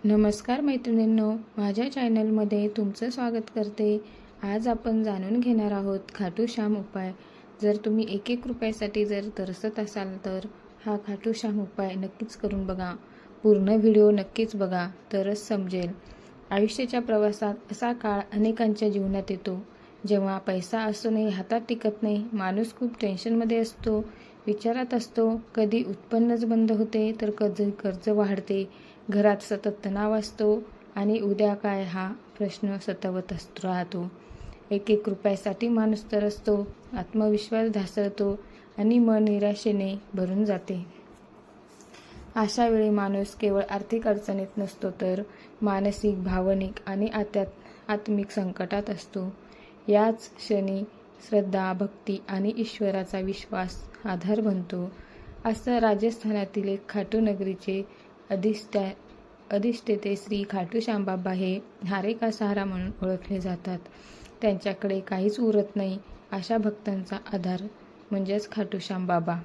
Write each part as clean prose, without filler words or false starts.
नमस्कार मैत्रिणींनो, माझ्या चॅनलमध्ये तुमचं स्वागत करते। आज आपण जाणून घेणार आहोत खाटू श्याम उपाय। जर तुम्ही 1-1 रुपयासाठी जर तरसत असाल तर हा खाटू श्याम उपाय नक्कीच करून बघा। पूर्ण व्हिडिओ नक्कीच बघा, तरच समजेल। आयुष्याच्या प्रवासात असा काळ अनेकांच्या जीवनात येतो जेव्हा पैसा असूनही हातात टिकत नाही। माणूस खूप टेन्शनमध्ये असतो, विचारात असतो, कधी उत्पन्नच बंद होते तर कधी कर्ज वाढते, घरात सतत तणाव असतो आणि उद्या काय हा प्रश्न सतावत राहतो। 1-1 रुपयासाठी माणूस तरसतो, आत्मविश्वास ढासळतो आणि मन निराशेने भरून जाते। अशा वेळी माणूस केवळ आर्थिक अडचणीत नसतो तर मानसिक, भावनिक आणि आत्मिक संकटात असतो। याच क्षणी श्रद्धा, भक्ती आणि ईश्वराचा विश्वास आधार बनतो। असं राजस्थानातील एक खाटू नगरीचे अधिष्ठाते श्री खाटू श्याम बाबा हे हारे का सहारा म्हणून ओळखले जातात। त्यांच्याकडे काहीच उरत नाही अशा भक्तांचा आधार म्हणजेच खाटू श्याम बाबा।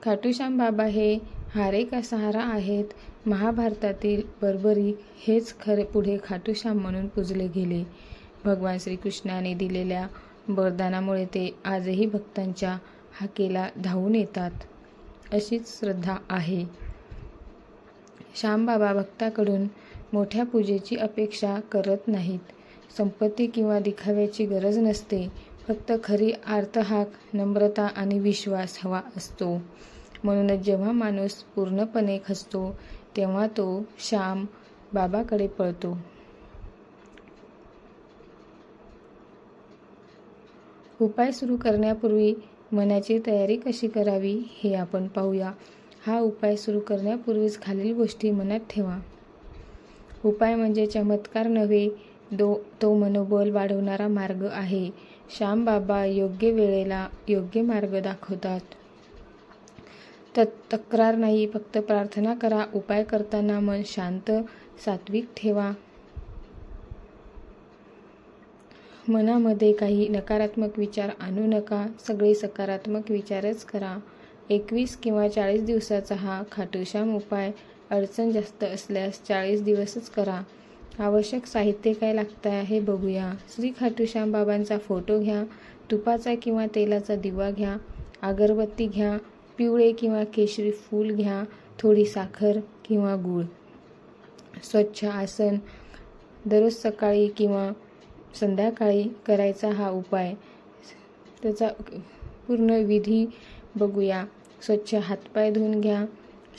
खाटू श्याम बाबा हे हारे का सहारा आहेत। महाभारतातील बर्बरी हेच खरे पुढे खाटू श्याम म्हणून पूजले गेले। भगवान श्रीकृष्णाने दिलेल्या वरदानामुळे ते आजही भक्तांच्या हाकेला धावून येतात, अशीच श्रद्धा आहे। श्यामबाबा भक्ताकडून मोठ्या पूजेची अपेक्षा करत नाहीत। संपत्ती किंवा दिखाव्याची गरज नसते, फक्त खरी आर्तहाक, नम्रता आणि विश्वास हवा असतो। म्हणूनच जेव्हा माणूस पूर्णपणे खचतो तेव्हा तो श्याम बाबाकडे पळतो। उपाय सुरू करण्यापूर्वी मनाची तयारी कशी करावी हे आपण पाहूया। हा उपाय सुरू करण्यापूर्वीच खालील गोष्टी मनात ठेवा। उपाय म्हणजे चमत्कार नव्हे, तो मनोबल वाढवणारा मार्ग आहे। श्याम बाबा योग्य वेळेला योग्य मार्ग दाखवतात। तक्रार नाही, फक्त प्रार्थना करा। उपाय करताना मन शांत, सात्विक ठेवा। मनामध्ये काही नकारात्मक विचार आणू नका, सगळे सकारात्मक विचारच करा। 21 किंवा 40 दिवसाचा हा खाटू श्याम उपाय, अडचण जास्त असल्यास 40 दिवसच करा। आवश्यक साहित्य काय लागतं हे बघूया। श्री खाटू श्याम बाबांचा फोटो घ्या, तुपाचा किंवा तेलाचा दिवा घ्या, अगरबत्ती घ्या, पिवळे किंवा केशरी फूल घ्या, थोडी साखर किंवा गूळ। स्वच्छ आसन, दररोज सकाळी किंवा संध्याकाळी करायचा हा उपाय। त्याचा पूर्ण विधी बघूया। स्वच्छ हातपाय धुवून घ्या,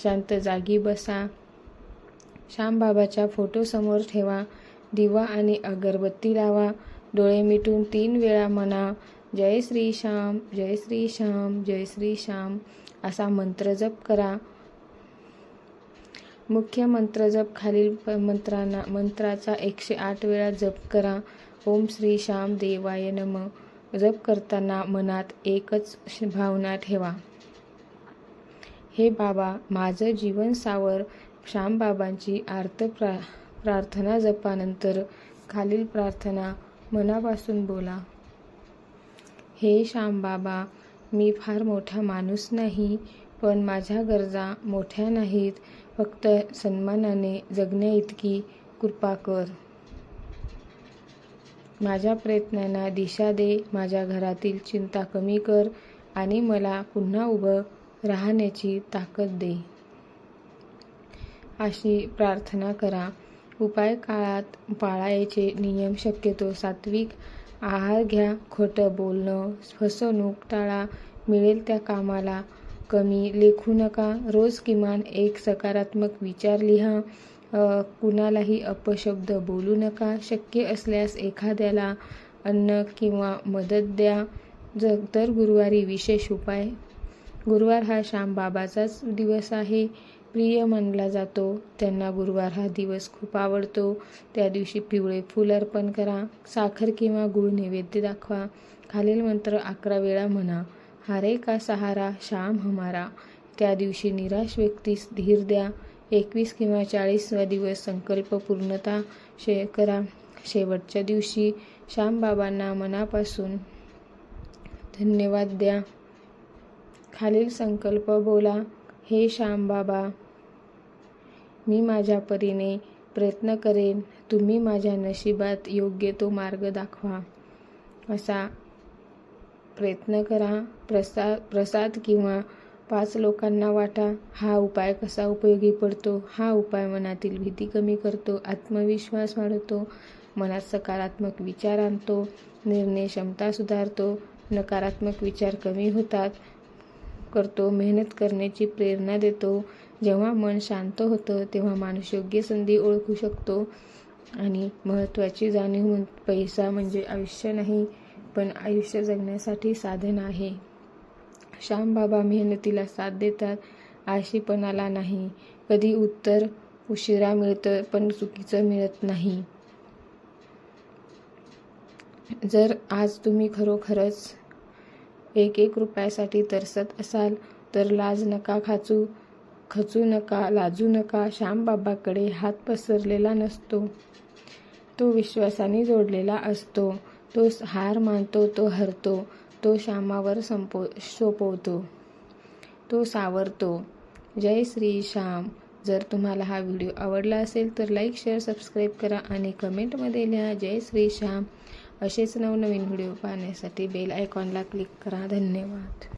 शांत जागी बसा, श्याम बाबाच्या फोटो समोर ठेवा, दिवा आणि अगरबत्ती लावा, डोळे मिटून 3 वेळा म्हणा, जय श्री श्याम, जय श्री श्याम, जय श्री श्याम असा मंत्र जप करा। मुख्य मंत्र जप खालील मंत्राचा 108 वेळा जप करा। ओम श्री श्याम देवाय नमः। जप करताना मनात एकच भावना ठेवा, हे बाबा माझं जीवन सावर। श्याम बाबांची आर्त प्रार्थना जपानंतर खालील प्रार्थना मनापासून बोला। हे श्याम बाबा, मी फार मोठा माणूस नाही, पण माझ्या गरजा मोठ्या नाहीत, फक्त सन्मानाने जगण्याइतकी कृपा कर। माझ्या प्रयत्नांना दिशा दे, माझ्या घरातील चिंता कमी कर आणि मला पुन्हा उभं राहण्याची ताकद दे, अशी प्रार्थना करा। उपाय काळात पाळायचे नियम शक्यतो सात्विक आहार घ्या, खोटं बोलणं, फसवणूक टाळा, मिळेल त्या कामाला कमी लेखू नका, रोज किमान 1 सकारात्मक विचार लिहा, कुणालाही अपशब्द बोलू नका, शक्य असल्यास एखाद्याला अन्न किंवा मदत द्या। तर गुरुवारी विशेष उपाय। गुरुवार हा श्याम बाबाचाच दिवस आहे, प्रिय मानला जातो। त्यांना गुरुवार हा दिवस खूप आवडतो। त्या दिवशी पिवळे फूल अर्पण करा, साखर किंवा गूळ नैवेद्य दाखवा। खालील मंत्र 11 वेळा म्हणा, हारे का सहारा श्याम हमारा। त्या दिवशी निराश व्यक्तीस धीर द्या। 21 किंवा 40वा दिवस संकल्प पूर्णता करा। शेवटच्या दिवशी श्याम बाबांना मनापासून धन्यवाद द्या। खालील संकल्प बोला, हे श्याम बाबा, मी माझ्या परीने प्रयत्न करेन. तुम्ही माझ्या नशिबात योग्य तो मार्ग दाखवा. असा प्रयत्न करा. प्रसाद किंवा 5 लोकांना वाटा. हा उपाय कसा उपयोगी पडतो? हा उपाय मनातील भीती कमी करतो, आत्मविश्वास वाढवतो, मनात सकारात्मक विचार आणतो, निर्णय क्षमता सुधारतो, नकारात्मक विचार कमी करतो, मेहनत करण्याची प्रेरणा देतो. जेव्हा मन शांत होतं तेव्हा माणूस योग्य संधी ओळखू शकतो. आणि महत्त्वाची जाणीव, पैसा म्हणजे आयुष्य नाही, पण आयुष्य जगण्यासाठी साधन आहे. श्यामबाबा मेहनतीला साथ देतात, आळशीपणाला नाही. कधी उत्तर उशिरा मिळतं, पण चुकीचं मिळत नाही. जर आज तुम्ही खरोखरच 1 रुपयासाठी तरसत असाल तर लाज नका खचू नका, लाजू नका. श्यामबाबाकडे हात पसरलेला नसतो, तो विश्वासाने जोडलेला असतो. तो हार मानतो, तो हरतो, तो श्यामावर सोपवतो, तो सावरतो. जय श्री श्याम. जर तुम्हाला हा व्हिडिओ आवडला असेल तर लाईक, शेअर, सबस्क्राईब करा आणि कमेंटमध्ये लिहा जय श्री श्याम. असेच नवनवीन व्हिडिओ पाहण्यासाठी बेल आयकॉनला क्लिक करा. धन्यवाद.